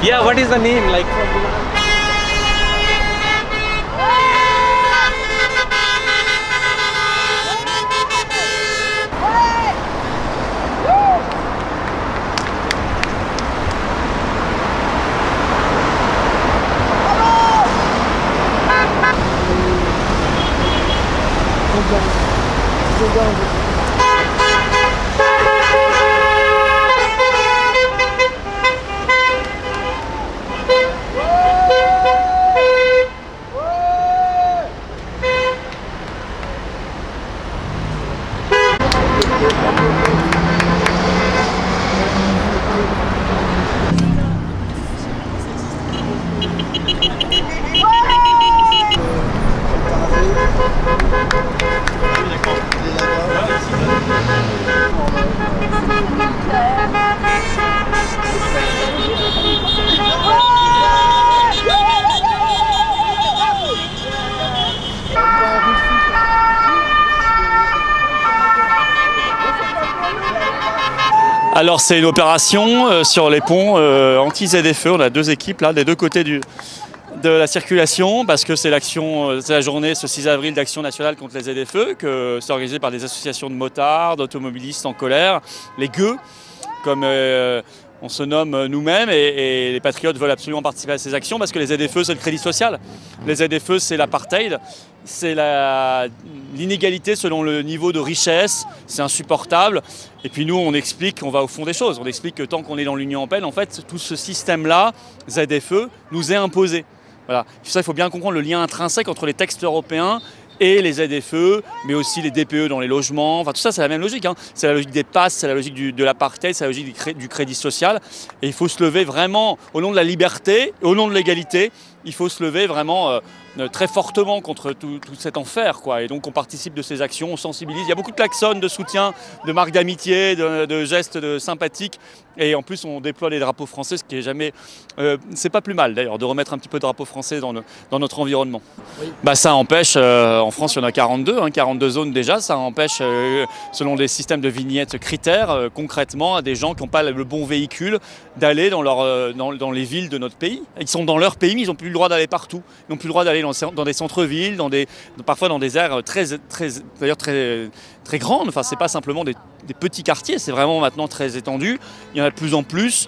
Yeah, what is the name like from Milan? Alors c'est une opération sur les ponts anti-ZFE. On a deux équipes là, des deux côtés de la circulation, parce que c'est la journée ce 6 avril d'action nationale contre les ZFE, que c'est organisé par des associations de motards, d'automobilistes en colère, les gueux, comme on se nomme nous-mêmes, et les patriotes veulent absolument participer à ces actions parce que les ZFE c'est le crédit social, les ZFE c'est l'apartheid, c'est l'inégalité selon le niveau de richesse, c'est insupportable. Et puis nous on explique, on va au fond des choses, on explique que tant qu'on est dans l'Union européenne, en fait tout ce système-là, ZFE, nous est imposé. Voilà. Ça, il faut bien comprendre le lien intrinsèque entre les textes européens et les ZFE, mais aussi les DPE dans les logements. Enfin, tout ça, c'est la même logique. Hein. C'est la logique des passes, c'est la logique de l'apartheid, c'est la logique du crédit social. Et il faut se lever vraiment, au nom de la liberté, au nom de l'égalité, il faut se lever vraiment très fortement contre tout cet enfer, quoi. Et donc on participe de ces actions, on sensibilise. Il y a beaucoup de klaxons, de soutien, de marques d'amitié, de gestes sympathiques. Et en plus on déploie les drapeaux français, ce qui est jamais... c'est pas plus mal d'ailleurs de remettre un petit peu de drapeaux français dans notre environnement. Oui. Bah, ça empêche, en France il y en a 42, 42 zones déjà, ça empêche, selon des systèmes de vignettes critères, concrètement à des gens qui n'ont pas le bon véhicule d'aller dans les villes de notre pays. Ils sont dans leur pays, mais ils n'ont plus le droit d'aller partout. Ils n'ont plus le droit d'aller dans des centres-villes, parfois dans des aires très grandes. Enfin, c'est pas simplement des petits quartiers, c'est vraiment maintenant très étendu. Il y en a de plus en plus.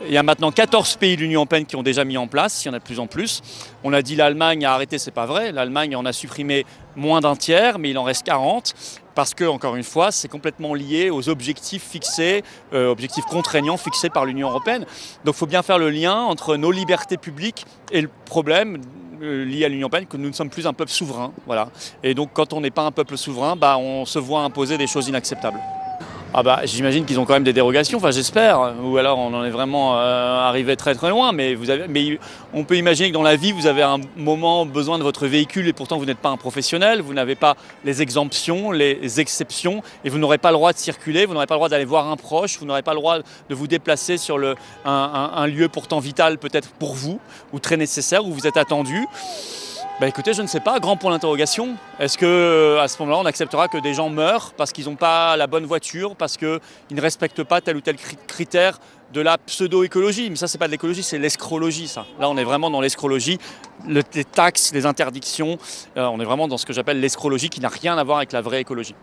Il y a maintenant 14 pays de l'Union européenne qui ont déjà mis en place, il y en a de plus en plus. On a dit l'Allemagne a arrêté, c'est pas vrai. L'Allemagne en a supprimé moins d'un tiers, mais il en reste 40. Parce que, encore une fois, c'est complètement lié aux objectifs fixés, objectifs contraignants fixés par l'Union européenne. Donc il faut bien faire le lien entre nos libertés publiques et le problème lié à l'Union européenne, que nous ne sommes plus un peuple souverain. Voilà. Et donc quand on n'est pas un peuple souverain, bah, on se voit imposer des choses inacceptables. Ah bah, j'imagine qu'ils ont quand même des dérogations, enfin j'espère, ou alors on en est vraiment arrivé très très loin, mais on peut imaginer que dans la vie vous avez un moment besoin de votre véhicule et pourtant vous n'êtes pas un professionnel, vous n'avez pas les exemptions, les exceptions, et vous n'aurez pas le droit de circuler, vous n'aurez pas le droit d'aller voir un proche, vous n'aurez pas le droit de vous déplacer sur un lieu pourtant vital peut-être pour vous, ou très nécessaire, où vous êtes attendu. Bah écoutez, je ne sais pas, grand point d'interrogation. Est-ce qu'à ce moment-là, on acceptera que des gens meurent parce qu'ils n'ont pas la bonne voiture, parce qu'ils ne respectent pas tel ou tel critère de la pseudo-écologie? Mais ça, c'est pas de l'écologie, c'est l'escrologie, ça. Là, on est vraiment dans l'escrologie, les taxes, les interdictions. On est vraiment dans ce que j'appelle l'escrologie qui n'a rien à voir avec la vraie écologie.